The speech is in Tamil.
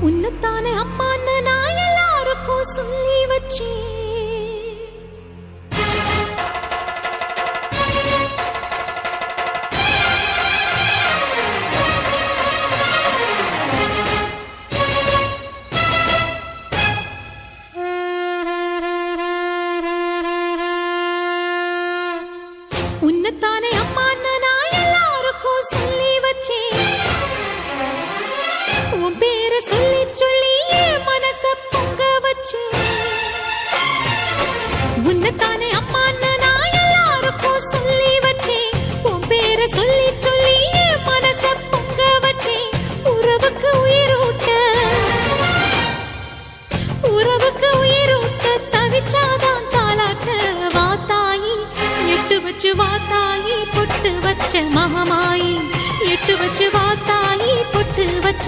உன்னத்தானே அம்மான்னு நான் எல்லாருக்கும் சொல்லி வச்சேன். உன்னத்தானே அம்மான்னு நான் எல்லாருக்கும் சொல்லி வச்சேன். உன் பேரை சொல்லி சொல்லி என் மனச பொங்க வச்சேன். உன்னத்தானே அம்மான்னு நான் எல்லாருக்கும் சொல்லி வச்சேன். உன் பேரை சொல்லி சொல்லி என் மனச பொங்க வச்சேன். உறவுக்கு உயிரூட்ட தவிச்சாதான் தாலாட்ட. வாத்தாயி எட்டு வச்சு வாத்தாயி பொட்டு வச்ச மகமாயி. எட்டு வச்சு வாத்தாயி பொட்டு வச்ச